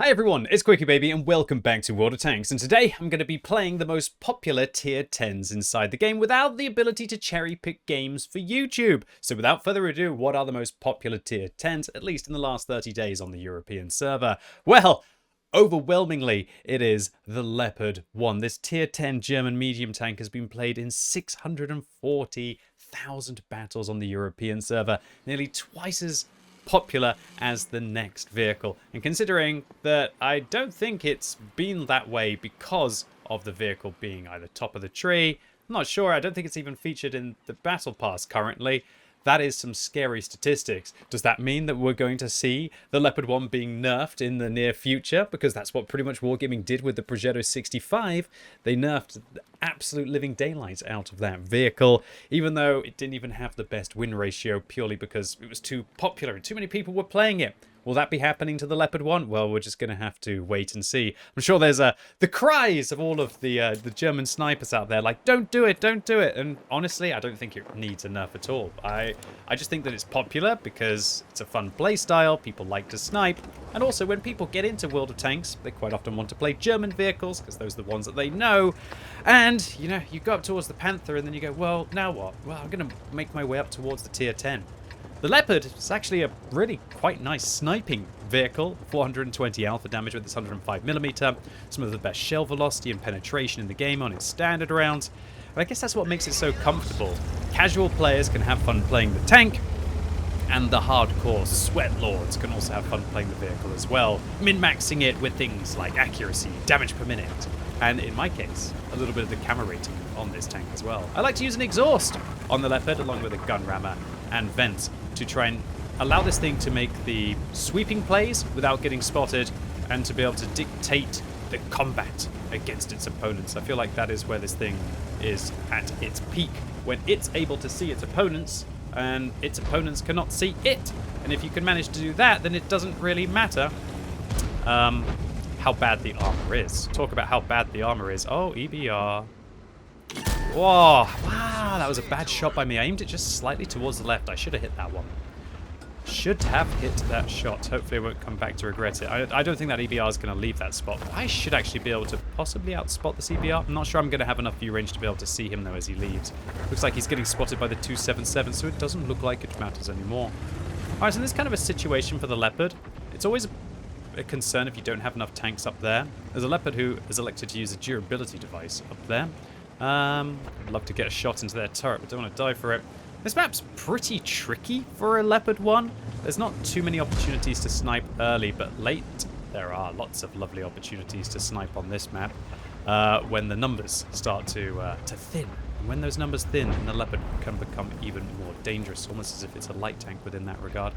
Hi everyone, it's QuickyBaby and welcome back to World of Tanks, and today I'm going to be playing the most popular tier 10s inside the game without the ability to cherry pick games for YouTube. So without further ado, what are the most popular tier 10s, at least in the last 30 days on the European server? Well, overwhelmingly, it is the Leopard 1. This tier 10 German medium tank has been played in 640,000 battles on the European server, nearly twice as popular as the next vehicle. And considering that I don't think it's been that way because of the vehicle being either top of the tree, I'm not sure, I don't think it's even featured in the battle pass currently. That is some scary statistics. Does that mean that we're going to see the Leopard 1 being nerfed in the near future? Because that's what pretty much Wargaming did with the Progetto 65. They nerfed the absolute living daylights out of that vehicle, even though it didn't even have the best win ratio purely because it was too popular and too many people were playing it. Will that be happening to the Leopard 1? Well, we're just going to have to wait and see. I'm sure there's the cries of all of the German snipers out there, like, don't do it, don't do it. And honestly, I don't think it needs a nerf at all. I just think that it's popular because it's a fun play style, people like to snipe, and also when people get into World of Tanks, they quite often want to play German vehicles because those are the ones that they know. And, you know, you go up towards the Panther and then you go, well, now what? Well, I'm going to make my way up towards the tier 10. The Leopard is actually a really quite nice sniping vehicle, 420 alpha damage with its 105mm, some of the best shell velocity and penetration in the game on its standard rounds. And I guess that's what makes it so comfortable. Casual players can have fun playing the tank, and the hardcore sweat lords can also have fun playing the vehicle as well, min-maxing it with things like accuracy, damage per minute, and in my case, a little bit of the camera rating on this tank as well. I like to use an exhaust on the Leopard along with a gun rammer and vents to try and allow this thing to make the sweeping plays without getting spotted and to be able to dictate the combat against its opponents. I feel like that is where this thing is at its peak, when it's able to see its opponents and its opponents cannot see it. And if you can manage to do that, then it doesn't really matter how bad the armor is. Talk about how bad the armor is. Oh, EBR. Whoa, wow, that was a bad shot by me. I aimed it just slightly towards the left. I should have hit that one. Should have hit that shot. Hopefully I won't come back to regret it. I don't think that EBR is going to leave that spot. I should actually be able to possibly outspot the CBR. I'm not sure I'm going to have enough view range to be able to see him, though, as he leaves. Looks like he's getting spotted by the 277, so it doesn't look like it matters anymore. All right, so this is kind of a situation for the Leopard. It's always a concern if you don't have enough tanks up there. There's a Leopard who has elected to use a durability device up there. I'd love to get a shot into their turret, but don't want to die for it. This map's pretty tricky for a Leopard 1. There's not too many opportunities to snipe early, but late there are lots of lovely opportunities to snipe on this map when the numbers start to thin. And when those numbers thin, then the Leopard can become even more dangerous, almost as if it's a light tank within that regard.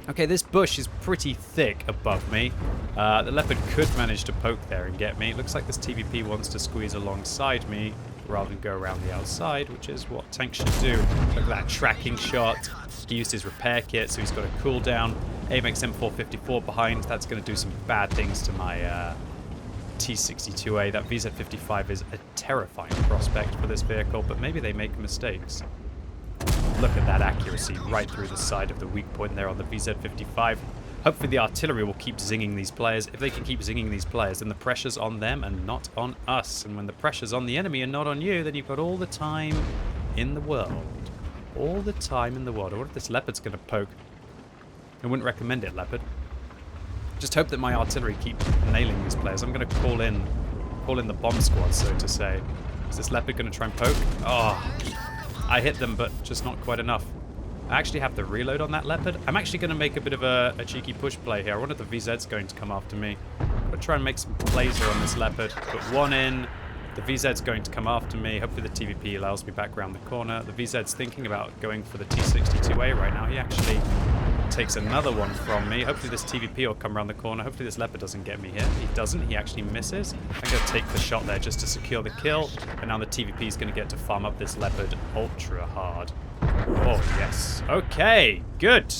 Okay, this bush is pretty thick above me. The Leopard could manage to poke there and get me. It looks like this TVP wants to squeeze alongside me rather than go around the outside, which is what tanks should do. Look at that tracking shot. He used his repair kit, so he's got a cooldown. AMX M454 behind. That's going to do some bad things to my T62A. That VZ55 is a terrifying prospect for this vehicle, but maybe they make mistakes. Look at that accuracy right through the side of the weak point there on the VZ55. Hopefully the artillery will keep zinging these players. If they can keep zinging these players, then the pressure's on them and not on us. And when the pressure's on the enemy and not on you, then you've got all the time in the world. All the time in the world. I wonder if this Leopard's going to poke. I wouldn't recommend it, Leopard. Just hope that my artillery keeps nailing these players. I'm going to call in the bomb squad, so to say. Is this Leopard going to try and poke? Oh, I hit them, but just not quite enough. I actually have the reload on that Leopard. I'm actually going to make a bit of a cheeky push play here. I wonder if the VZ's going to come after me. I'm going to try and make some plays here on this Leopard. Put one in. The VZ's going to come after me. Hopefully the TVP allows me back around the corner. The VZ's thinking about going for the T62A right now. He actually takes another one from me. Hopefully this TVP will come around the corner. Hopefully this Leopard doesn't get me here. He doesn't. He actually misses. I'm going to take the shot there just to secure the kill. And now the TVP is going to get to farm up this Leopard ultra hard. Oh, yes. Okay, good.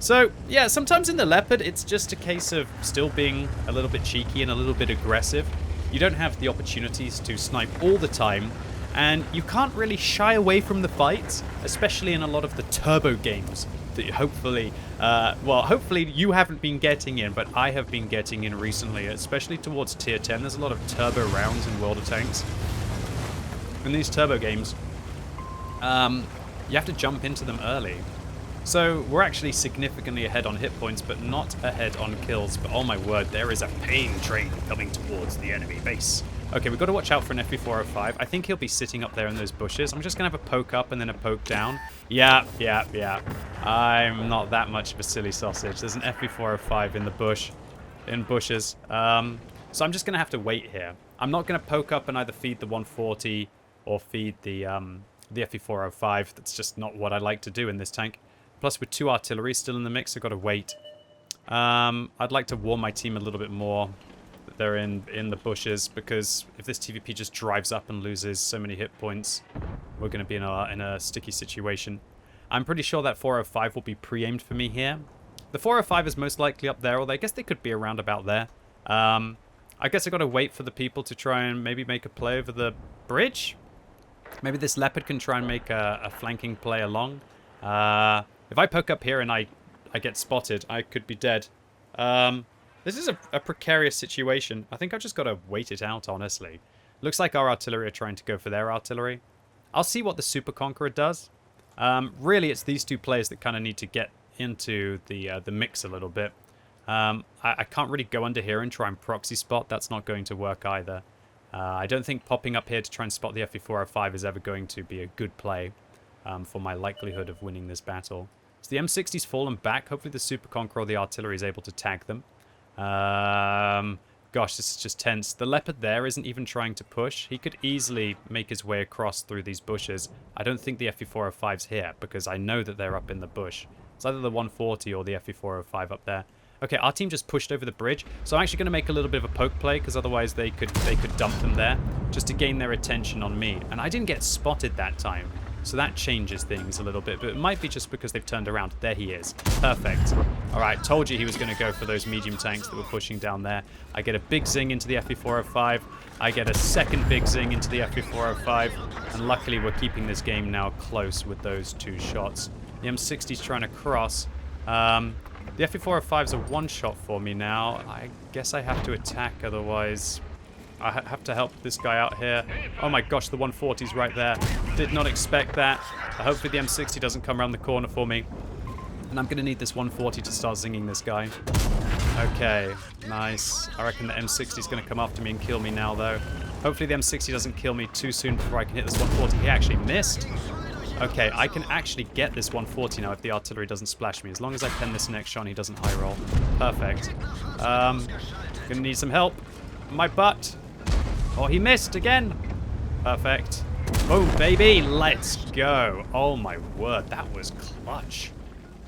So, yeah, sometimes in the Leopard, it's just a case of still being a little bit cheeky and a little bit aggressive. You don't have the opportunities to snipe all the time, and you can't really shy away from the fights, especially in a lot of the turbo games that hopefully, well, hopefully you haven't been getting in, but I have been getting in recently, especially towards tier 10. There's a lot of turbo rounds in World of Tanks. In these turbo games, you have to jump into them early. So we're actually significantly ahead on hit points, but not ahead on kills. But oh my word, there is a pain train coming towards the enemy base. Okay, we've got to watch out for an FV4005. I think he'll be sitting up there in those bushes. I'm just going to have a poke up and then a poke down. Yeah. I'm not that much of a silly sausage. There's an FV4005 in the bush, in bushes. So I'm just going to have to wait here. I'm not going to poke up and either feed the 140 or feed the FV4005. That's just not what I like to do in this tank. Plus, with 2 artillery still in the mix, I've got to wait. I'd like to warn my team a little bit more that they're in the bushes, because if this TVP just drives up and loses so many hit points, we're going to be in a sticky situation. I'm pretty sure that 405 will be pre-aimed for me here. The 405 is most likely up there, although I guess they could be around about there. I guess I've got to wait for the people to try and maybe make a play over the bridge. Maybe this Leopard can try and make a flanking play along. If I poke up here and I get spotted, I could be dead. This is a precarious situation. I think I've just got to wait it out, honestly. Looks like our artillery are trying to go for their artillery. I'll see what the Super Conqueror does. Really, it's these two players that kind of need to get into the mix a little bit. I can't really go under here and try and proxy spot. That's not going to work either. I don't think popping up here to try and spot the FV4005 is ever going to be a good play for my likelihood of winning this battle. So the M60's fallen back. Hopefully the Super Conqueror or the artillery is able to tag them. Gosh, this is just tense. The Leopard there isn't even trying to push. He could easily make his way across through these bushes. I don't think the FV4005's here, because I know that they're up in the bush. It's either the 140 or the FV4005 up there. Okay, our team just pushed over the bridge, so I'm actually going to make a little bit of a poke play, because otherwise they could dump them there, just to gain their attention on me. And I didn't get spotted that time, so that changes things a little bit, but it might be just because they've turned around. There he is. Perfect. All right, told you he was going to go for those medium tanks that were pushing down there. I get a big zing into the FV4005. I get a second big zing into the FV4005, and luckily we're keeping this game now close with those 2 shots. The M60's trying to cross. The FV4005's a one-shot for me now. I guess I have to attack, otherwise I have to help this guy out here. Oh my gosh, the 140's right there. Did not expect that. Hopefully the M60 doesn't come around the corner for me. And I'm going to need this 140 to start zinging this guy. Okay, nice. I reckon the M60's going to come after me and kill me now, though. Hopefully the M60 doesn't kill me too soon before I can hit this 140. He actually missed. Okay, I can actually get this 140 now if the artillery doesn't splash me. As long as I pen this next shot and he doesn't high roll. Perfect. Gonna need some help. My butt. Oh, he missed again. Perfect. Oh, baby, let's go. Oh my word, that was clutch.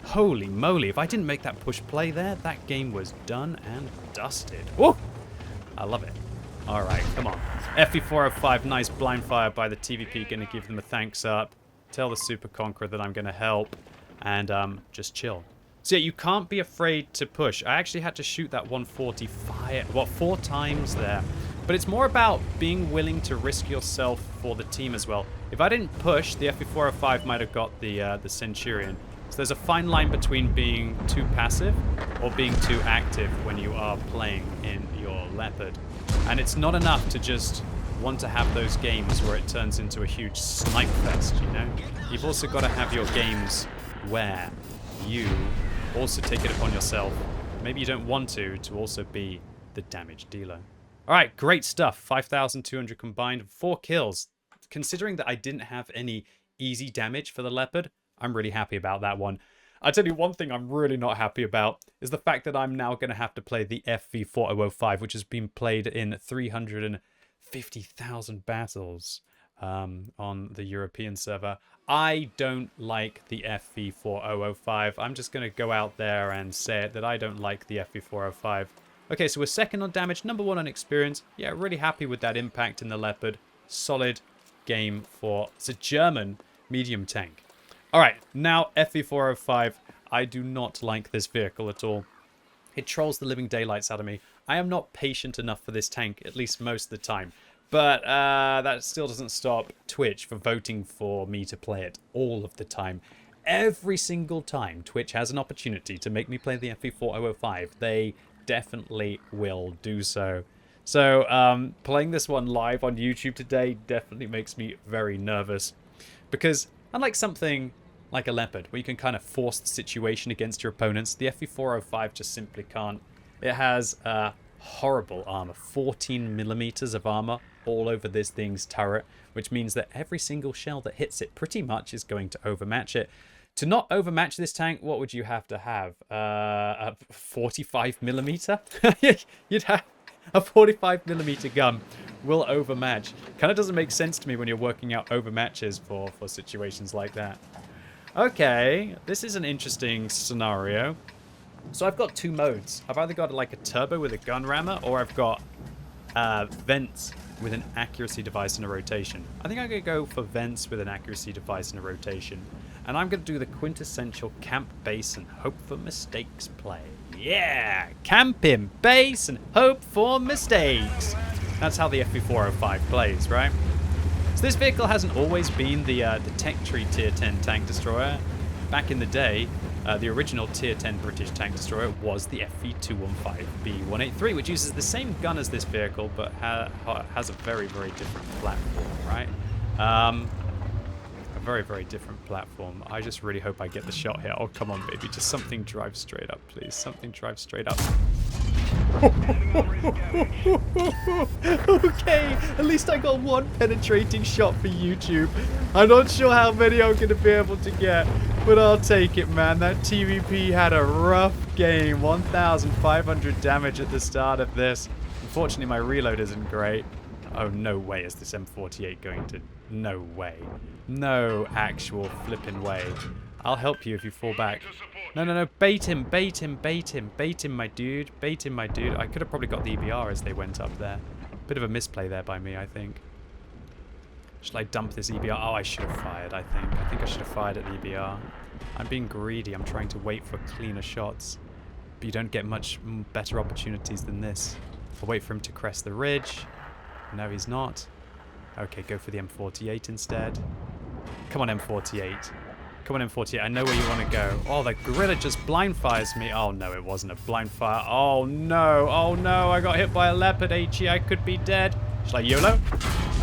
Holy moly, if I didn't make that push play there, that game was done and dusted. Oh, I love it. All right, come on. FV4005, nice blind fire by the TVP. Gonna give them a thanks up. Tell the Super Conqueror that I'm going to help, and just chill. So yeah, you can't be afraid to push. I actually had to shoot that 140 4 times there. But it's more about being willing to risk yourself for the team as well. If I didn't push, the FV4005 might have got the Centurion. So there's a fine line between being too passive or being too active when you are playing in your Leopard. And it's not enough to just want to have those games where it turns into a huge snipe fest, you know? You've also got to have your games where you also take it upon yourself, maybe you don't want to also be the damage dealer. Alright, great stuff. 5,200 combined, 4 kills. Considering that I didn't have any easy damage for the Leopard, I'm really happy about that one. I'll tell you one thing I'm really not happy about is the fact that I'm now going to have to play the FV4005, which has been played in 350,000 battles on the European server. I don't like the FV4005. I'm just going to go out there and say it that I don't like the FV4005. Okay, so we're second on damage, number 1 on experience. Yeah, really happy with that impact in the Leopard. Solid game for... It's a German medium tank. Alright, now FV4005. I do not like this vehicle at all. It trolls the living daylights out of me. I am not patient enough for this tank, at least most of the time. But that still doesn't stop Twitch from voting for me to play it all of the time. every single time Twitch has an opportunity to make me play the FV4005, they definitely will do so. So playing this one live on YouTube today definitely makes me very nervous. Because unlike something like a Leopard, where you can kind of force the situation against your opponents, the FV405 just simply can't. It has horrible armor, 14 millimeters of armor all over this thing's turret, which means that every single shell that hits it pretty much is going to overmatch it. To not overmatch this tank, what would you have to have? A 45 millimeter? You'd have a 45 millimeter gun will overmatch. Kind of doesn't make sense to me when you're working out overmatches for situations like that. Okay, this is an interesting scenario. So I've got two modes. I've either got like a turbo with a gun rammer, or I've got vents with an accuracy device and a rotation. I think I'm going to go for vents with an accuracy device and a rotation. And I'm going to do the quintessential camp base and hope for mistakes play. Yeah! Camp in base and hope for mistakes. That's how the FV405 plays, right? So this vehicle hasn't always been the Tech Tree Tier 10 tank destroyer. Back in the day, the original Tier 10 British tank destroyer was the FV215 B183, which uses the same gun as this vehicle, but has a very, very different platform, right? A very, very different platform. I just really hope I get the shot here. Oh, come on, baby. Just something drive straight up, please. Something drive straight up. Okay, at least I got one penetrating shot for YouTube. I'm not sure how many I'm going to be able to get, but I'll take it, man. That TVP had a rough game. 1,500 damage at the start of this. Unfortunately, my reload isn't great. Oh, no way is this M48 going to... No way. No actual flipping way. I'll help you if you fall back. No, no, no. Bait him, bait him, bait him. Bait him, my dude. Bait him, my dude. I could have probably got the EBR as they went up there. Bit of a misplay there by me, I think. Should I dump this EBR? Oh, I should have fired, I think. I think I should have fired at the EBR. I'm being greedy. I'm trying to wait for cleaner shots. But you don't get much better opportunities than this. I'll wait for him to crest the ridge. No, he's not. Okay, go for the M48 instead. Come on, M48. Come on, M48. I know where you want to go. Oh, the gorilla just blind fires me. Oh, no, it wasn't a blind fire. Oh, no. Oh, no. I got hit by a Leopard, HE. I could be dead. Shall I YOLO?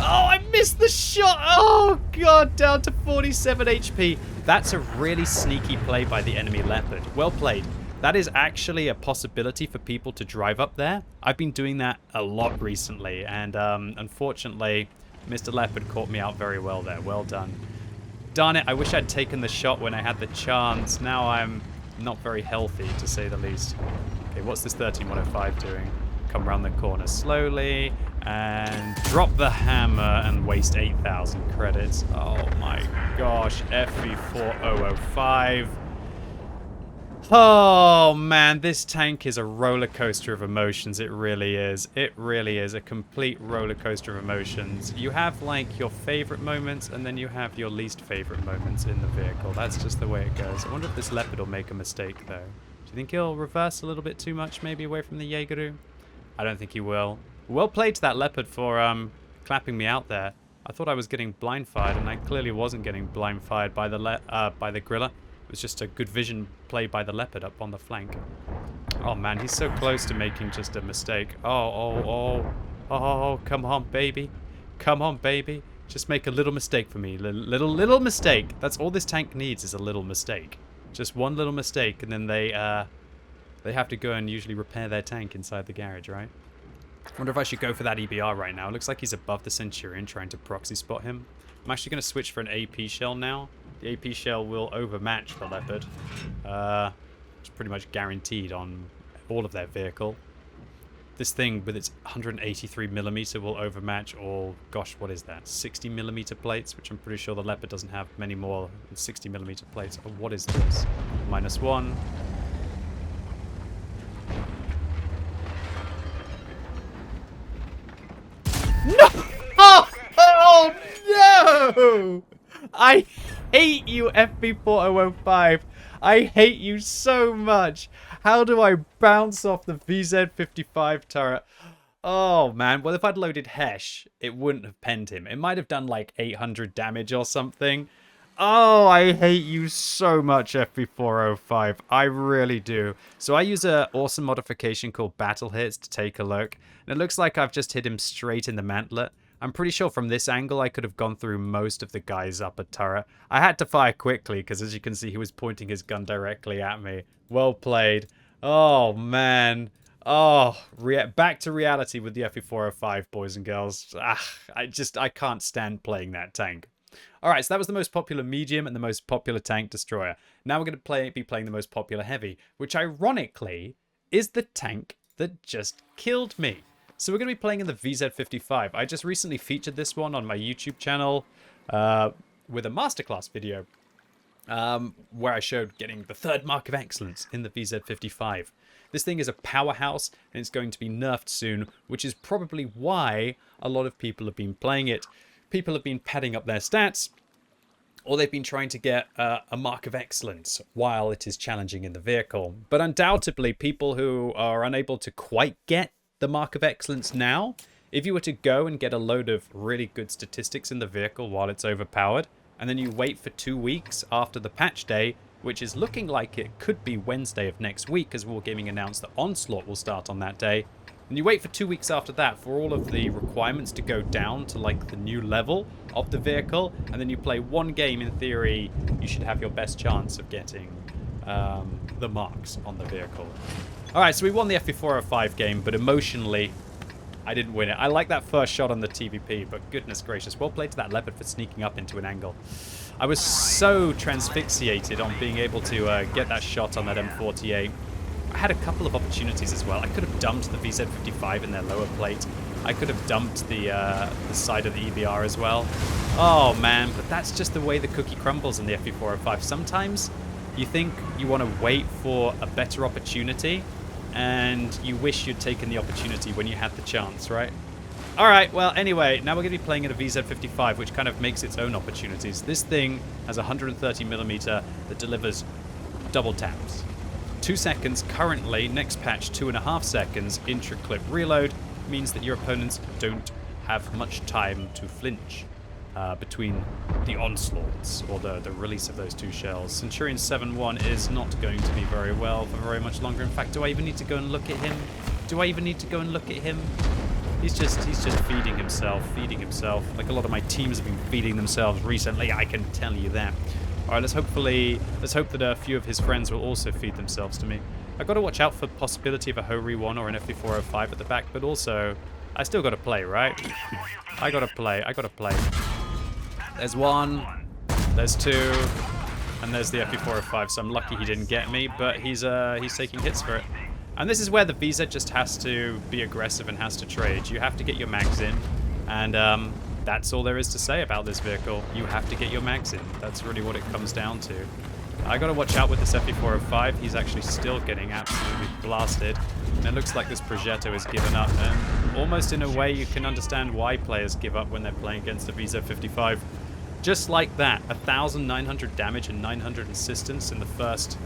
Oh, I missed the shot. Oh, God. Down to 47 HP. That's a really sneaky play by the enemy Leopard. Well played. That is actually a possibility for people to drive up there. I've been doing that a lot recently. And unfortunately, Mr. Leopard caught me out very well there. Well done. Darn it, I wish I'd taken the shot when I had the chance. Now I'm not very healthy, to say the least. Okay, what's this 13105 doing? Come around the corner slowly and drop the hammer and waste 8,000 credits. Oh my gosh, FV4005. Oh man, this tank is a roller coaster of emotions. It really is. It really is a complete roller coaster of emotions. You have like your favorite moments and then you have your least favorite moments in the vehicle. That's just the way it goes. I wonder if this Leopard will make a mistake though. Do you think he'll reverse a little bit too much maybe away from the Jaegeru? I don't think he will. Well played to that Leopard for clapping me out there. I thought I was getting blind fired and I clearly wasn't getting blind fired by the Gorilla. It was just a good vision play by the Leopard up on the flank. Oh man, he's so close to making just a mistake. Oh, come on, baby. Come on, baby. Just make a little mistake for me. Little mistake. That's all this tank needs is a little mistake. Just one little mistake, and then they have to go and usually repair their tank inside the garage, right? I wonder if I should go for that EBR right now. It looks like he's above the Centurion, trying to proxy spot him. I'm actually going to switch for an AP shell now. The AP shell will overmatch the Leopard. It's pretty much guaranteed on all of their vehicle. This thing with its 183mm will overmatch all, gosh, what is that? 60mm plates, which I'm pretty sure the Leopard doesn't have many more than 60mm plates. Oh, what is this? -1. No! Oh no! I hate you, FV4005. I hate you so much. How do I bounce off the VZ55 turret? Oh, man. Well, if I'd loaded Hesh, it wouldn't have penned him. It might have done like 800 damage or something. Oh, I hate you so much, FV4005. I really do. So I use an awesome modification called Battle Hits to take a look. And it looks like I've just hit him straight in the mantlet. I'm pretty sure from this angle I could have gone through most of the guy's upper turret. I had to fire quickly because, as you can see, he was pointing his gun directly at me. Well played. Oh, man. Oh, back to reality with the FV4005, boys and girls. I can't stand playing that tank. Alright, so that was the most popular medium and the most popular tank destroyer. Now we're going to be playing the most popular heavy, which ironically is the tank that just killed me. So we're going to be playing in the VZ55. I just recently featured this one on my YouTube channel with a masterclass video where I showed getting the 3rd mark of excellence in the VZ55. This thing is a powerhouse and it's going to be nerfed soon, which is probably why a lot of people have been playing it. People have been padding up their stats, or they've been trying to get a mark of excellence while it is challenging in the vehicle. But undoubtedly, people who are unable to quite get the mark of excellence now, if you were to go and get a load of really good statistics in the vehicle while it's overpowered, and then you wait for 2 weeks after the patch day, which is looking like it could be Wednesday of next week, as Wargaming announced that Onslaught will start on that day, and you wait for 2 weeks after that for all of the requirements to go down to like the new level of the vehicle, and then you play one game, in theory, you should have your best chance of getting the marks on the vehicle. Alright, so we won the FV4005 game, but emotionally, I didn't win it. I like that first shot on the TVP, but goodness gracious, well played to that Leopard for sneaking up into an angle. I was so transfixiated on being able to get that shot on that M48. I had a couple of opportunities as well. I could have dumped the VZ55 in their lower plate. I could have dumped the side of the EBR as well. Oh man, but that's just the way the cookie crumbles in the FV4005. Sometimes you think you want to wait for a better opportunity, and you wish you'd taken the opportunity when you had the chance, right? Alright, well anyway, now we're going to be playing in a VZ55, which kind of makes its own opportunities. This thing has 130mm that delivers double taps. 2 seconds currently, next patch 2.5 seconds, intra-clip reload means that your opponents don't have much time to flinch between the onslaughts or the release of those 2 shells. Centurion 7-1 is not going to be very well for very much longer. In fact, do I even need to go and look at him? Do I even need to go and look at him? He's just feeding himself, like a lot of my teams have been feeding themselves recently, I can tell you that. Alright, let's hope that a few of his friends will also feed themselves to me. I've got to watch out for the possibility of a Ho-Ri 1 or an FV4005 at the back, but also, I still got to play, right? I got to play. There's 1, there's 2, and there's the FV4005, so I'm lucky he didn't get me, but he's taking hits for it. And this is where the VZ just has to be aggressive and has to trade. You have to get your mags in, and that's all there is to say about this vehicle. You have to get your mags in. That's really what it comes down to. I gotta watch out with this FV4005. He's actually still getting absolutely blasted. And it looks like this Progetto has given up. And almost in a way, you can understand why players give up when they're playing against the VZ55. Just like that, 1,900 damage and 900 assistance in the first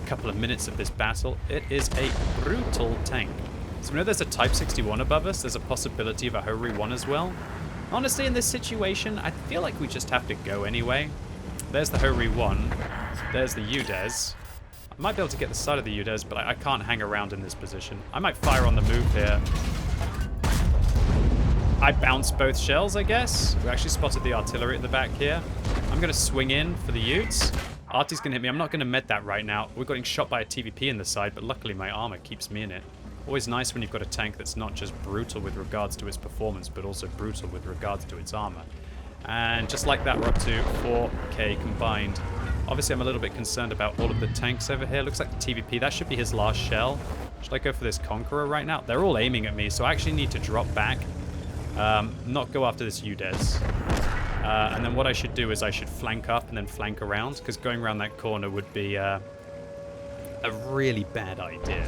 couple of minutes of this battle. It is a brutal tank. So we know there's a Type 61 above us. There's a possibility of a Ho-Ri 1 as well. Honestly, in this situation, I feel like we just have to go anyway. There's the Ho-Ri 1. There's the UDES. I might be able to get the side of the UDES, but I can't hang around in this position. I might fire on the move here. I bounced both shells, I guess. We actually spotted the artillery at the back here. I'm going to swing in for the Utes. Artie's going to hit me. I'm not going to med that right now. We're getting shot by a TVP in the side, but luckily my armor keeps me in it. Always nice when you've got a tank that's not just brutal with regards to its performance, but also brutal with regards to its armor. And just like that, we're up to 4k combined. Obviously, I'm a little bit concerned about all of the tanks over here. Looks like the TVP. That should be his last shell. Should I go for this Conqueror right now? They're all aiming at me, so I actually need to drop back. Not go after this UDES. And then what I should do is I should flank up and then flank around, because going around that corner would be a really bad idea.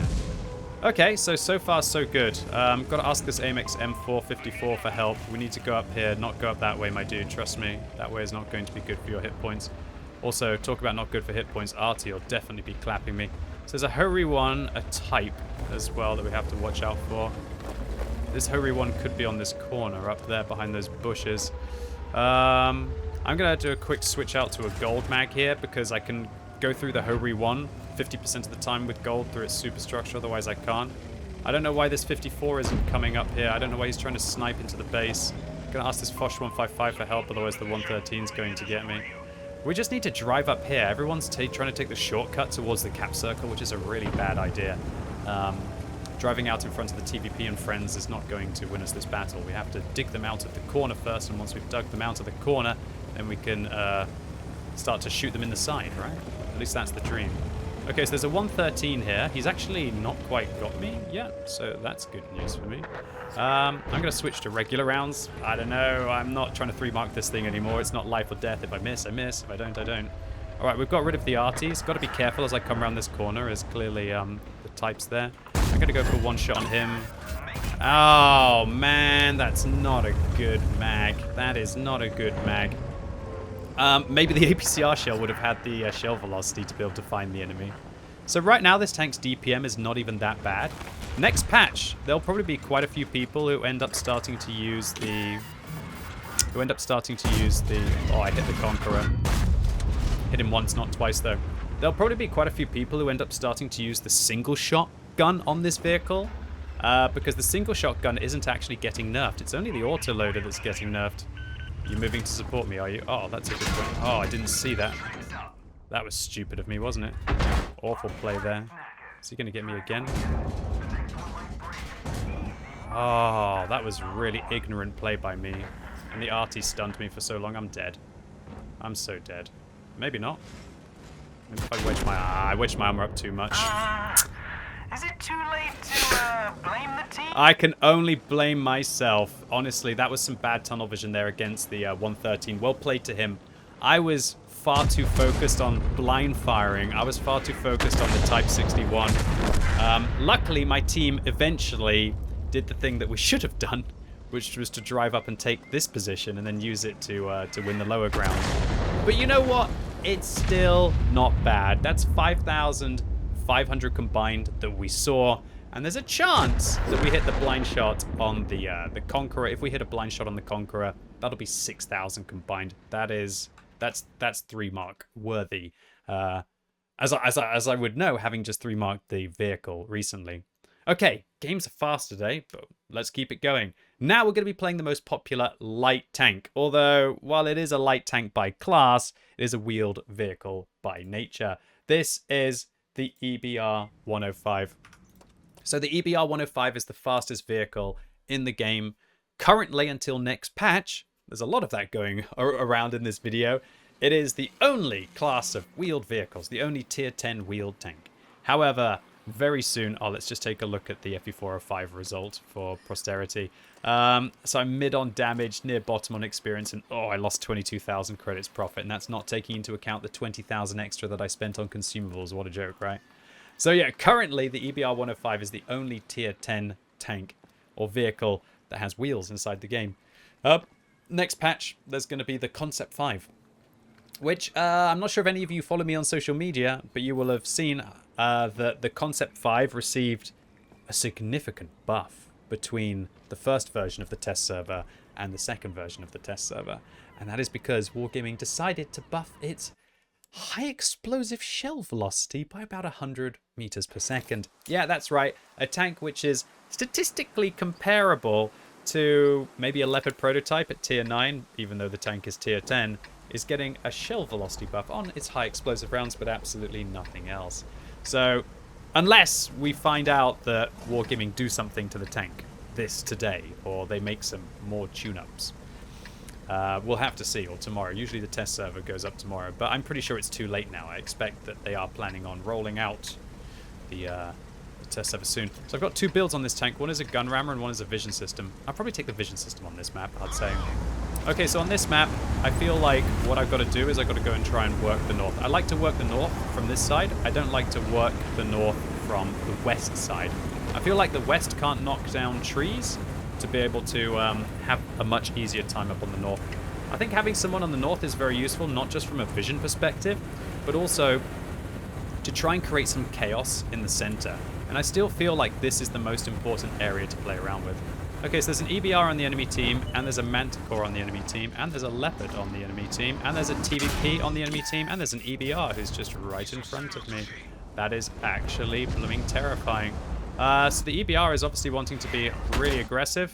Okay, so far so good. Got to ask this AMX M454 for help. We need to go up here, not go up that way, my dude. Trust me, that way is not going to be good for your hit points. Also, talk about not good for hit points. Artie will definitely be clapping me. So there's a Ho-Ri 1, a Type as well that we have to watch out for. This Ho-Ri 1 could be on this corner up there behind those bushes. I'm going to do a quick switch out to a gold mag here because I can go through the Hobry 1 50% of the time with gold through its superstructure, otherwise I can't. I don't know why this 54 isn't coming up here. I don't know why he's trying to snipe into the base. I'm going to ask this FV4005 for help, otherwise the 113 is going to get me. We just need to drive up here. Everyone's trying to take the shortcut towards the cap circle, which is a really bad idea. Driving out in front of the TVP and friends is not going to win us this battle. We have to dig them out of the corner first, and once we've dug them out of the corner, then we can start to shoot them in the side, right? At least that's the dream. Okay, so there's a 113 here. He's actually not quite got me yet, so that's good news for me. I'm going to switch to regular rounds. I don't know. I'm not trying to 3-mark this thing anymore. It's not life or death. If I miss, I miss. If I don't, I don't. All right, we've got rid of the arties. Got to be careful as I come around this corner, as clearly the type's there. I'm going to go for one shot on him. Oh, man, that's not a good mag. That is not a good mag. Maybe the APCR shell would have had the shell velocity to be able to find the enemy. So right now, this tank's DPM is not even that bad. Next patch, there'll probably be quite a few people who end up starting to use the... Oh, I hit the Conqueror. Hit him once, not twice, though. There'll probably be quite a few people who end up starting to use the single-shot gun on this vehicle. Because the single-shot gun isn't actually getting nerfed. It's only the autoloader that's getting nerfed. You're moving to support me, are you? Oh, that's a good point. Oh, I didn't see that. That was stupid of me, wasn't it? Awful play there. Is he going to get me again? Oh, that was really ignorant play by me. And the arty stunned me for so long, I'm dead. I'm so dead. Maybe not. Maybe if I wedge my armor up too much. Is it too late to blame the team? I can only blame myself. Honestly, that was some bad tunnel vision there against the 113. Well played to him. I was far too focused on blind firing. I was far too focused on the Type 61. Luckily, my team eventually did the thing that we should have done, which was to drive up and take this position and then use it to win the lower ground. But you know what? It's still not bad. That's 5,500 combined that we saw. And there's a chance that we hit the blind shot on the Conqueror. If we hit a blind shot on the Conqueror, that'll be 6,000 combined. That's 3-mark worthy. As I would know, having just 3-marked the vehicle recently. Okay, games are fast today, but let's keep it going. Now we're going to be playing the most popular light tank. Although, while it is a light tank by class, it is a wheeled vehicle by nature. This is the EBR-105. So the EBR-105 is the fastest vehicle in the game currently until next patch. There's a lot of that going around in this video. It is the only class of wheeled vehicles, the only tier 10 wheeled tank. However, very soon, let's just take a look at the FV4005 result for posterity. So I'm mid on damage, near bottom on experience, and I lost 22,000 credits profit, and that's not taking into account the 20,000 extra that I spent on consumables. What a joke, right? So yeah, currently the EBR-105 is the only tier 10 tank or vehicle that has wheels inside the game. Next patch, there's going to be the Concept 5, which I'm not sure if any of you follow me on social media, but you will have seen that the Concept 5 received a significant buff between the first version of the test server and the second version of the test server. And that is because Wargaming decided to buff its high explosive shell velocity by about 100 meters per second. Yeah, that's right. A tank which is statistically comparable to maybe a Leopard prototype at tier 9, even though the tank is tier 10, is getting a shell velocity buff on its high explosive rounds, but absolutely nothing else. So, unless we find out that Wargaming do something to the tank today, or they make some more tune-ups, we'll have to see, or tomorrow. Usually the test server goes up tomorrow, but I'm pretty sure it's too late now. I expect that they are planning on rolling out the test server soon. So I've got two builds on this tank. One is a gun rammer and one is a vision system. I'll probably take the vision system on this map, I'd say. Okay, so on this map, I feel like what I've got to do is I've got to go and try and work the north. I like to work the north from this side. I don't like to work the north from the west side. I feel like the west can't knock down trees to be able to have a much easier time up on the north. I think having someone on the north is very useful, not just from a vision perspective, but also to try and create some chaos in the center. And I still feel like this is the most important area to play around with. Okay, so there's an EBR on the enemy team, and there's a Manticore on the enemy team, and there's a Leopard on the enemy team, and there's a TVP on the enemy team, and there's an EBR who's just right in front of me. That is actually blooming terrifying. So the EBR is obviously wanting to be really aggressive.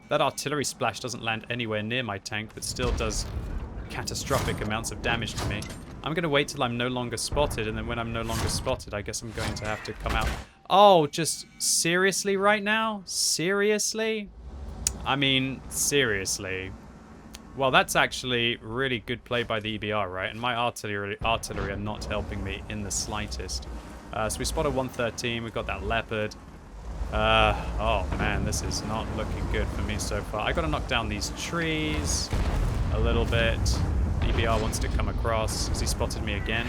That artillery splash doesn't land anywhere near my tank, but still does catastrophic amounts of damage to me. I'm going to wait till I'm no longer spotted, and then when I'm no longer spotted, I guess I'm going to have to come out. Oh, just seriously right now? Seriously? I mean, seriously. Well, that's actually really good play by the EBR, right? And my artillery are not helping me in the slightest. So we spotted 113. We've got that Leopard. Oh, man, this is not looking good for me so far. I got to knock down these trees a little bit. EBR wants to come across. Has he spotted me again?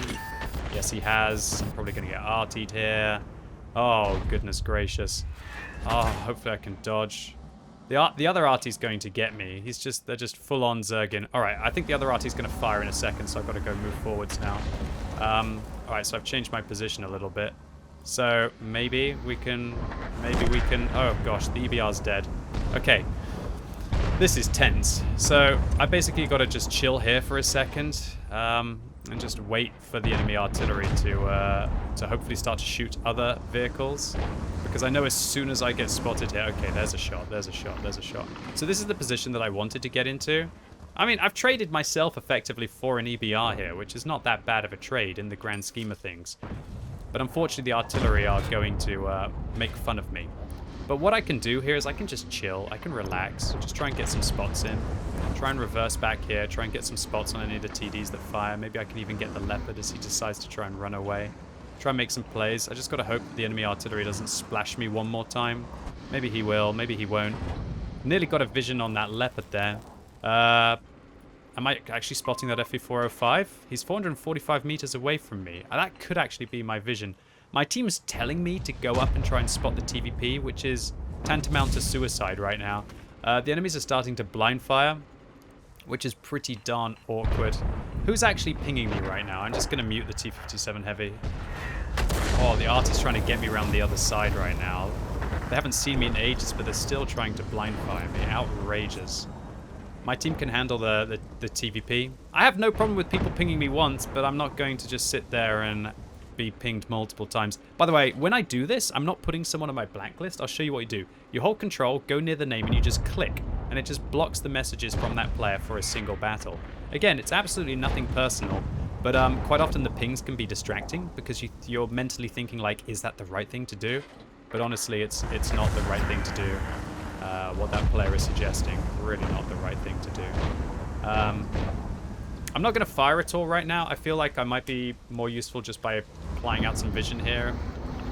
Yes, he has. I'm probably going to get RT'd here. Oh, goodness gracious. Oh, hopefully I can dodge. The other RT's going to get me. They're just full on Zergin. Alright, I think the other RT's going to fire in a second, so I've got to go move forwards now. Alright, so I've changed my position a little bit. So maybe we can, oh gosh, the EBR's dead. Okay, this is tense. So I basically got to just chill here for a second, and just wait for the enemy artillery to hopefully start to shoot other vehicles. Because I know as soon as I get spotted here, okay, there's a shot, there's a shot, there's a shot. So this is the position that I wanted to get into. I mean, I've traded myself effectively for an EBR here, which is not that bad of a trade in the grand scheme of things. But unfortunately, the artillery are going to make fun of me. But what I can do here is I can just chill, I can relax, just try and get some spots in. Try and reverse back here, try and get some spots on any of the TDs that fire. Maybe I can even get the Leopard as he decides to try and run away. Try and make some plays. I just got to hope that the enemy artillery doesn't splash me one more time. Maybe he will, maybe he won't. Nearly got a vision on that Leopard there. Am I actually spotting that FV4005? He's 445 meters away from me. That could actually be my vision. My team's telling me to go up and try and spot the TVP, which is tantamount to suicide right now. The enemies are starting to blind fire, which is pretty darn awkward. Who's actually pinging me right now? I'm just going to mute the T-57 Heavy. Oh, the artist's trying to get me around the other side right now. They haven't seen me in ages, but they're still trying to blind fire me. Outrageous. My team can handle the TVP. I have no problem with people pinging me once, but I'm not going to just sit there and be pinged multiple times. By the way, when I do this, I'm not putting someone on my blacklist. I'll show you what you do. You hold control, go near the name, and you just click. And it just blocks the messages from that player for a single battle. Again, it's absolutely nothing personal, but quite often the pings can be distracting because you're mentally thinking like, is that the right thing to do? But honestly, it's not the right thing to do. What that player is suggesting, really not the right thing to do. I'm not going to fire at all right now. I feel like I might be more useful just by applying out some vision here.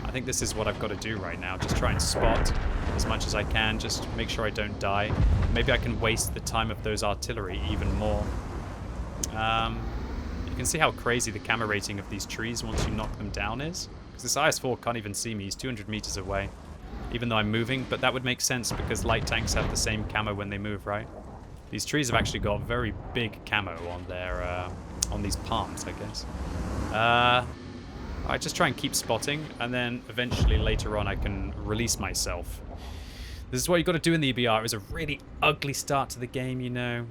I think this is what I've got to do right now. Just try and spot as much as I can. Just make sure I don't die. Maybe I can waste the time of those artillery even more. You can see how crazy the camera rating of these trees once you knock them down is. Because this IS-4 can't even see me. He's 200 meters away. Even though I'm moving. But that would make sense because light tanks have the same camo when they move, right? These trees have actually got very big camo on their, on these palms, I guess. I just try and keep spotting, and then eventually later on I can release myself. This is what you got to do in the EBR. It was a really ugly start to the game, you know.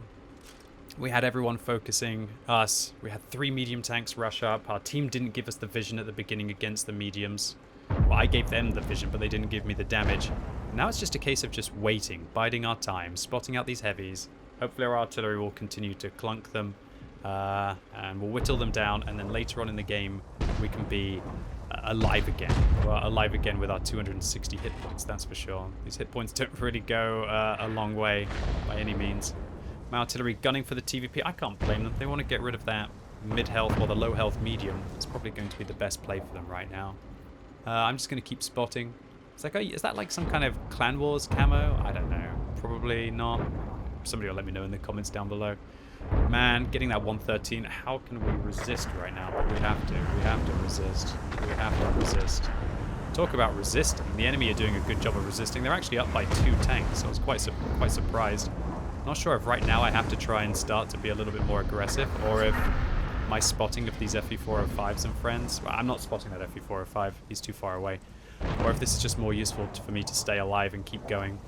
We had everyone focusing us. We had 3 medium tanks rush up. Our team didn't give us the vision at the beginning against the mediums. Well, I gave them the vision, but they didn't give me the damage. Now it's just a case of just waiting, biding our time, spotting out these heavies. Hopefully our artillery will continue to clunk them, and we'll whittle them down, and then later on in the game we can be alive again. Well, alive again with our 260 hit points, that's for sure. These hit points don't really go a long way by any means. My artillery gunning for the TVP, I can't blame them. They want to get rid of that mid-health or the low-health medium. It's probably going to be the best play for them right now. I'm just going to keep spotting. It's like, oh, is that like some kind of Clan Wars camo? I don't know. Probably not. Somebody will let me know in the comments down below. Man, getting that 113, how can we resist right now? But we have to. We have to resist. We have to resist. Talk about resisting. The enemy are doing a good job of resisting. They're actually up by 2 tanks. I was quite surprised. Not sure if right now I have to try and start to be a little bit more aggressive, or if my spotting of these FV4005s and friends... Well, I'm not spotting that FV4005. He's too far away. Or if this is just more useful for me to stay alive and keep going.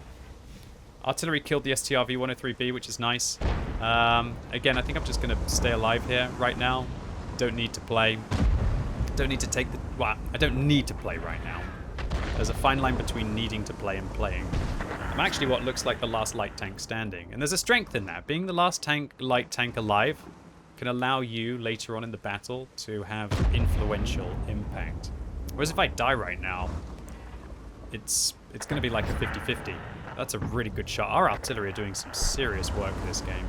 Artillery killed the STR-V103B, which is nice. Again, I think I'm just going to stay alive here right now. Don't need to play. Don't need to take the... Well, I don't need to play right now. There's a fine line between needing to play and playing. I'm actually what looks like the last light tank standing. And there's a strength in that. Being the last light tank alive can allow you later on in the battle to have influential impact. Whereas if I die right now, it's going to be like a 50-50. That's a really good shot. Our artillery are doing some serious work this game.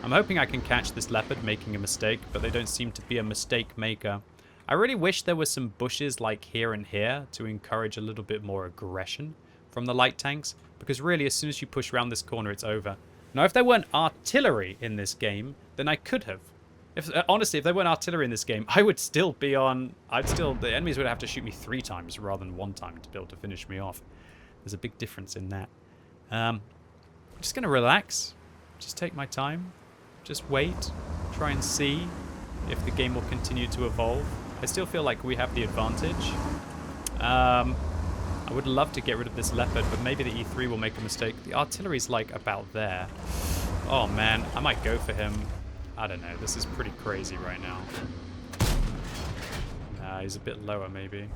I'm hoping I can catch this Leopard making a mistake, but they don't seem to be a mistake maker. I really wish there were some bushes like here and here to encourage a little bit more aggression from the light tanks, because really as soon as you push around this corner it's over. Now if there weren't artillery in this game, then I could have. Honestly, if there weren't artillery in this game, I would still be on... The enemies would have to shoot me 3 times rather than 1 time to be able to finish me off. There's a big difference in that. I'm just going to relax. Just take my time. Just wait. Try and see if the game will continue to evolve. I still feel like we have the advantage. I would love to get rid of this Leopard, but maybe the E3 will make a mistake. The artillery's like about there. Oh man, I might go for him. I don't know. This is pretty crazy right now. Nah, he's a bit lower maybe.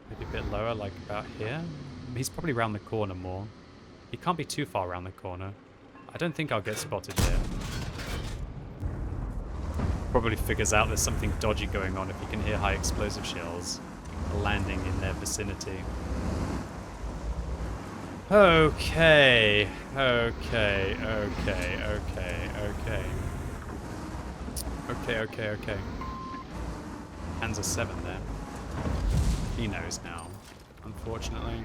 Maybe a bit lower, like about here. He's probably around the corner more. He can't be too far around the corner. I don't think I'll get spotted here. Probably figures out there's something dodgy going on if he can hear high explosive shells landing in their vicinity. Okay. Okay. Panzer 7 there. He knows now, unfortunately.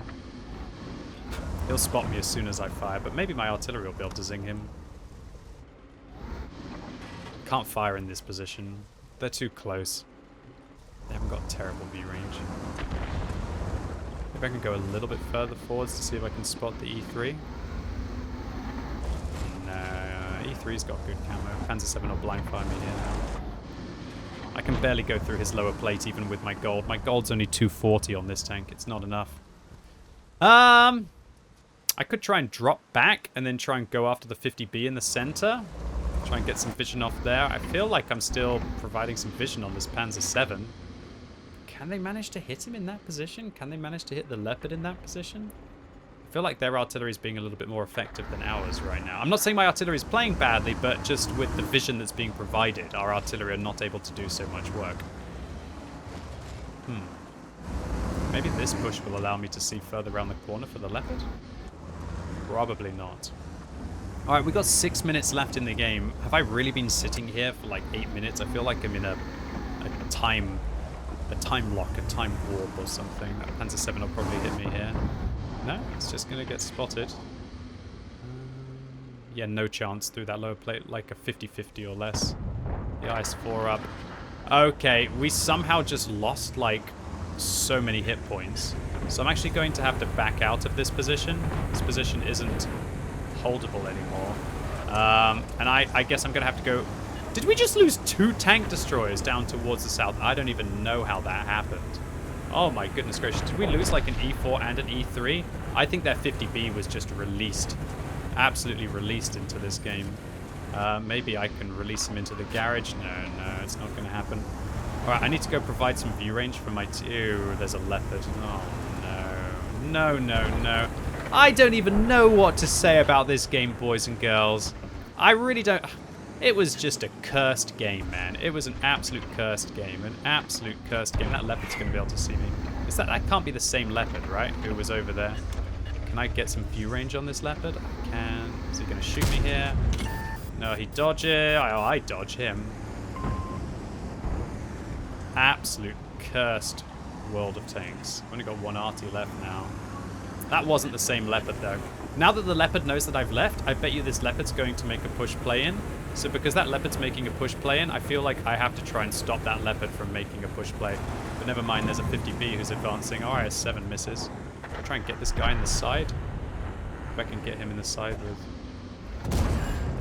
He'll spot me as soon as I fire, but maybe my artillery will be able to zing him. Can't fire in this position. They're too close. They haven't got terrible view range. Maybe I can go a little bit further forwards to see if I can spot the E3. No, E3's got good camo. Panzer 7 will blind fire me here now. I can barely go through his lower plate even with my gold. My gold's only 240 on this tank. It's not enough. I could try and drop back and then try and go after the 50B in the center. Try and get some vision off there. I feel like I'm still providing some vision on this Panzer 7. Can they manage to hit him in that position? Can they manage to hit the Leopard in that position? I feel like their artillery is being a little bit more effective than ours right now. I'm not saying my artillery is playing badly, but just with the vision that's being provided, our artillery are not able to do so much work. Maybe this push will allow me to see further around the corner for the Leopard? Probably not. Alright, we got 6 minutes left in the game. Have I really been sitting here for like 8 minutes? I feel like I'm in a time lock, a time warp or something. That Panzer 7 will probably hit me here. No, it's just going to get spotted. Yeah, no chance through that lower plate, like a 50-50 or less. The IS-4 up. Okay, we somehow just lost like so many hit points. So I'm actually going to have to back out of this position. This position isn't holdable anymore. And I guess I'm going to have to go... Did we just lose 2 tank destroyers down towards the south? I don't even know how that happened. Oh my goodness gracious. Did we lose like an E4 and an E3? I think that 50B was just released. Absolutely released into this game. Maybe I can release him into the garage. No, it's not going to happen. Alright, I need to go provide some view range for my... Ew, there's a Leopard. Oh no. I don't even know what to say about this game, boys and girls. I really don't... It was just a cursed game, man. It was an absolute cursed game. An absolute cursed game. That Leopard's going to be able to see me. That can't be the same Leopard, right? Who was over there. Can I get some view range on this Leopard? I can. Is he going to shoot me here? No, he dodges. I dodge him. Absolute cursed world of tanks. I've only got 1 arty left now. That wasn't the same Leopard, though. Now that the Leopard knows that I've left, I bet you this Leopard's going to make a push play in. So because that Leopard's making a push play in, I feel like I have to try and stop that Leopard from making a push play. But never mind, there's a 50B who's advancing. Oh, IS-7 misses. I'll try and get this guy in the side. If I can get him in the side with...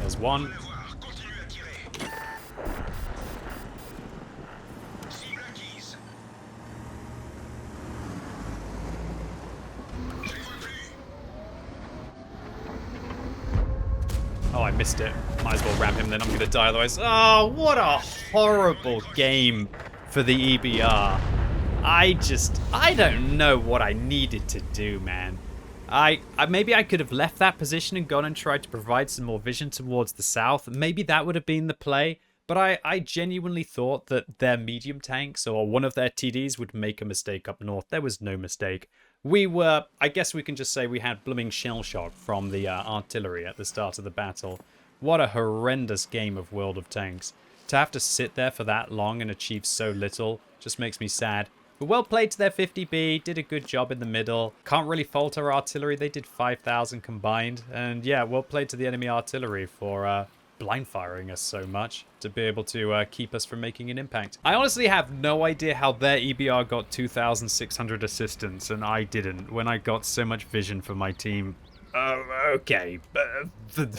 There's one. Oh, I missed it. Might as well ram him then. I'm going to die otherwise. Oh, what a horrible game for the EBR. I don't know what I needed to do, man. Maybe I could have left that position and gone and tried to provide some more vision towards the south. Maybe that would have been the play. But I genuinely thought that their medium tanks or one of their TDs would make a mistake up north. There was no mistake. I guess we can just say we had blooming shell shock from the artillery at the start of the battle. What a horrendous game of World of Tanks. To have to sit there for that long and achieve so little just makes me sad. But well played to their 50B, did a good job in the middle. Can't really fault our artillery, they did 5,000 combined. And yeah, well played to the enemy artillery for blind firing us so much to be able to keep us from making an impact. I honestly have no idea how their EBR got 2,600 assistance and I didn't when I got so much vision for my team. Okay,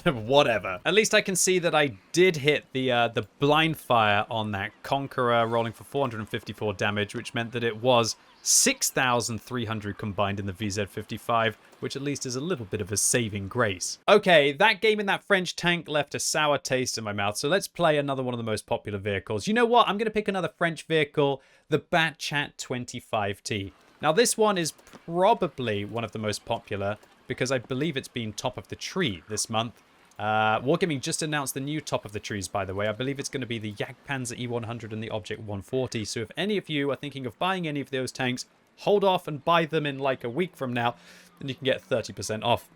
whatever. At least I can see that I did hit the blind fire on that Conqueror, rolling for 454 damage, which meant that it was 6,300 combined in the VZ55, which at least is a little bit of a saving grace. Okay, that game in that French tank left a sour taste in my mouth, so let's play another one of the most popular vehicles. You know what? I'm going to pick another French vehicle, the Bat Châtillon 25T. Now, this one is probably one of the most popular because I believe it's been top of the tree this month. Wargaming just announced the new top of the trees, by the way. I believe it's going to be the Jagdpanzer E100 and the Object 140. So if any of you are thinking of buying any of those tanks, hold off and buy them in like a week from now, then you can get 30% off.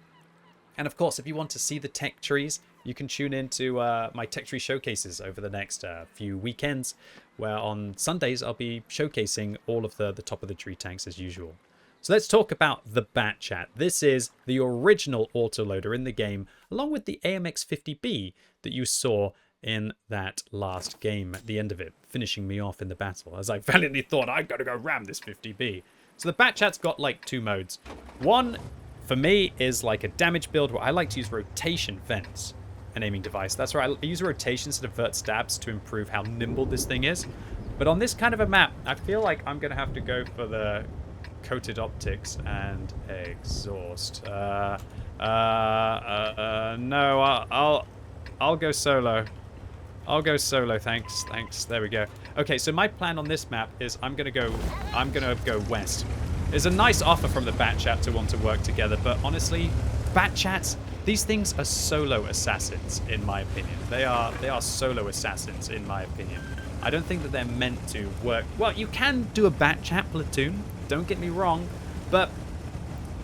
And of course, if you want to see the tech trees, you can tune into my tech tree showcases over the next few weekends, where on Sundays I'll be showcasing all of the top of the tree tanks as usual. So let's talk about the Bat Chat. This is the original autoloader in the game, along with the AMX-50B that you saw in that last game at the end of it, finishing me off in the battle, as I valiantly thought I've got to go ram this 50B. So the Bat Chat's got like two modes. One, for me, is like a damage build where I like to use rotation vents, an aiming device. That's right, I use rotations to divert stabs to improve how nimble this thing is. But on this kind of a map, I feel like I'm going to have to go for the coated optics and exhaust. No, I'll go solo. I'll go solo, thanks. There we go. Okay, so my plan on this map is I'm gonna go west. There's a nice offer from the Bat Chat to want to work together, but honestly, Bat Chats, these things are solo assassins, in my opinion. They are solo assassins, in my opinion. I don't think that they're meant to work. Well, you can do a Bat Chat platoon, don't get me wrong, but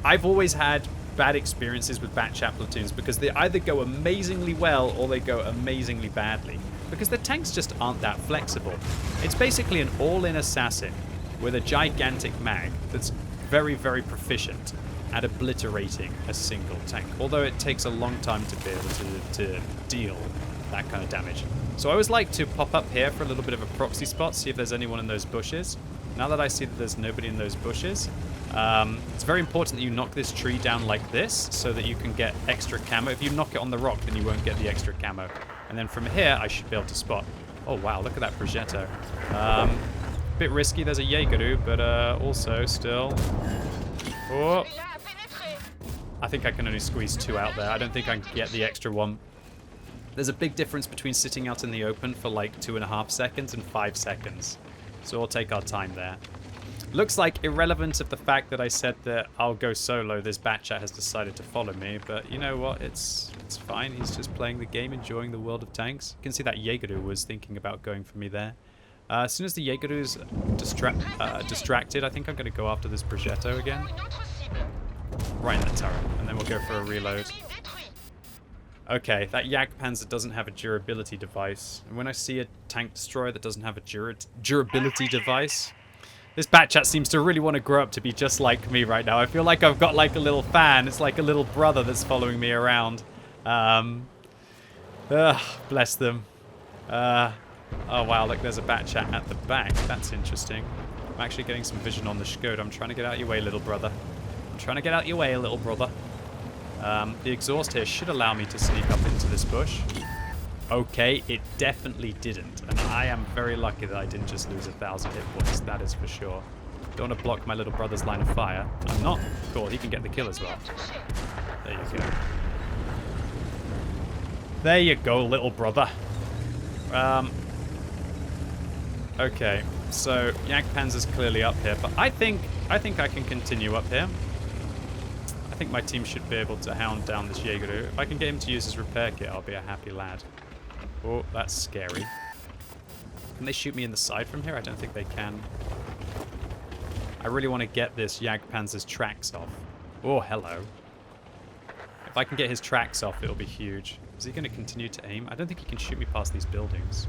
I've always had bad experiences with Bat Chat platoons because they either go amazingly well or they go amazingly badly because the tanks just aren't that flexible. It's basically an all-in assassin with a gigantic mag that's very, very proficient at obliterating a single tank, although it takes a long time to be able to deal that kind of damage. So I always like to pop up here for a little bit of a proxy spot, see if there's anyone in those bushes. Now that I see that there's nobody in those bushes, it's very important that you knock this tree down like this so that you can get extra camo. If you knock it on the rock, then you won't get the extra camo. And then from here, I should be able to spot. Oh, wow, look at that Progetto. Bit risky, there's a Jaegeru, but also still... Oh. I think I can only squeeze two out there. I don't think I can get the extra one. There's a big difference between sitting out in the open for like 2.5 seconds and 5 seconds. So we'll take our time there. Looks like, irrelevant of the fact that I said that I'll go solo, this Bat Chat has decided to follow me. But you know what? It's fine. He's just playing the game, enjoying the world of tanks. You can see that Jaegeru was thinking about going for me there. As soon as the Jaegeru's distracted, I think I'm going to go after this Progetto again. Right in the turret. And then we'll go for a reload. Okay, that Jagdpanzer doesn't have a durability device. And when I see a tank destroyer that doesn't have a durability device, this Bat Chat seems to really want to grow up to be just like me right now. I feel like I've got like a little fan. It's like a little brother that's following me around. Bless them. Oh wow, look, there's a Bat Chat at the back. That's interesting. I'm actually getting some vision on the Skoda. I'm trying to get out of your way, little brother. I'm trying to get out your way, little brother. The exhaust here should allow me to sneak up into this bush. Okay, it definitely didn't. And I am very lucky that I didn't just lose 1,000 hit points. That is for sure. Don't want to block my little brother's line of fire. I'm not. Cool, he can get the kill as well. There you go. There you go, little brother. Okay, so Jagdpanzer's clearly up here, but I think I can continue up here. I think my team should be able to hound down this Jaeger. If I can get him to use his repair kit, I'll be a happy lad. Oh, that's scary. Can they shoot me in the side from here? I don't think they can. I really want to get this Jagdpanzer's tracks off. Oh, hello. If I can get his tracks off, it'll be huge. Is he going to continue to aim? I don't think he can shoot me past these buildings.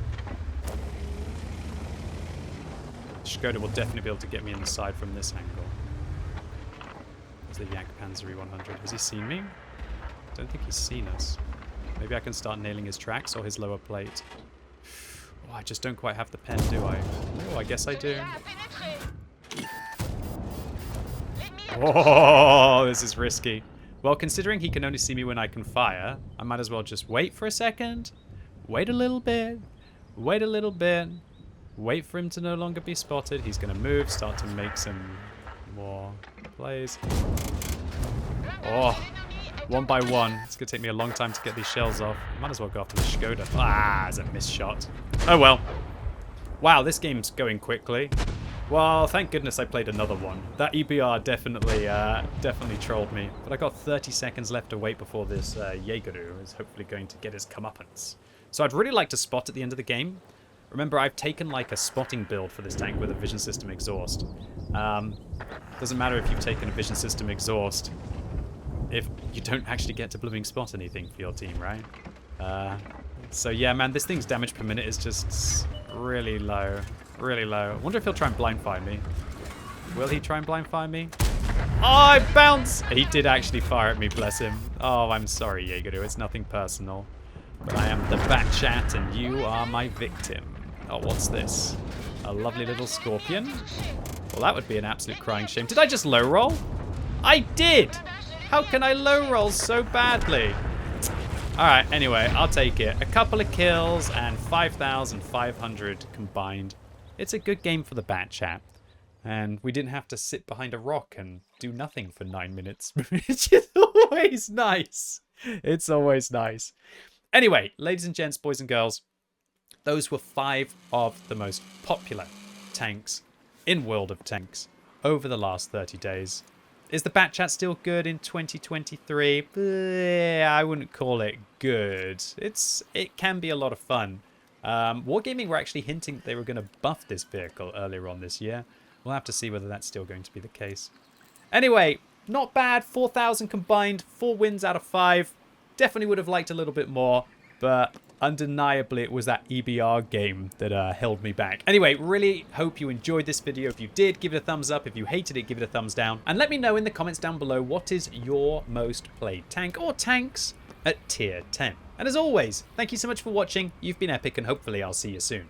Skoda will definitely be able to get me in the side from this angle. There's the Jagdpanzer E100. Has he seen me? I don't think he's seen us. Maybe I can start nailing his tracks or his lower plate. Oh, I just don't quite have the pen, do I? Oh, I guess I do. Oh, this is risky. Well, considering he can only see me when I can fire, I might as well just wait for a second. Wait a little bit. Wait a little bit. Wait for him to no longer be spotted. He's going to move, start to make some more plays. Oh, one by one. It's going to take me a long time to get these shells off. Might as well go after the Skoda. Ah, it's a missed shot. Oh well. Wow, this game's going quickly. Well, thank goodness I played another one. That EBR definitely trolled me. But I got 30 seconds left to wait before this Jaeger is hopefully going to get his comeuppance. So I'd really like to spot at the end of the game. Remember, I've taken like a spotting build for this tank with a vision system exhaust. Doesn't matter if you've taken a vision system exhaust if you don't actually get to blooming spot anything for your team, right? So yeah, man, this thing's damage per minute is just really low. Really low. I wonder if he'll try and blind fire me. Will he try and blind fire me? Oh, I bounce! He did actually fire at me, bless him. Oh, I'm sorry, Jaeger. It's nothing personal. But I am the Bat Chat and you are my victim. Oh, what's this? A lovely little scorpion? Well, that would be an absolute crying shame. Did I just low roll? I did! How can I low roll so badly? Alright, anyway, I'll take it. A couple of kills and 5,500 combined. It's a good game for the Bat Chat. And we didn't have to sit behind a rock and do nothing for 9 minutes. Which is always nice. It's always nice. Anyway, ladies and gents, boys and girls, those were 5 of the most popular tanks in World of Tanks over the last 30 days. Is the Bat Chat still good in 2023? I wouldn't call it good. It can be a lot of fun. Wargaming were actually hinting that they were going to buff this vehicle earlier on this year. We'll have to see whether that's still going to be the case. Anyway, not bad. 4,000 combined, 4 wins out of 5. Definitely would have liked a little bit more, but undeniably it was that EBR game that held me back. Anyway, really hope you enjoyed this video. If you did, give it a thumbs up. If you hated it, give it a thumbs down. And let me know in the comments down below what is your most played tank or tanks at tier 10. And as always, thank you so much for watching. You've been epic and hopefully I'll see you soon.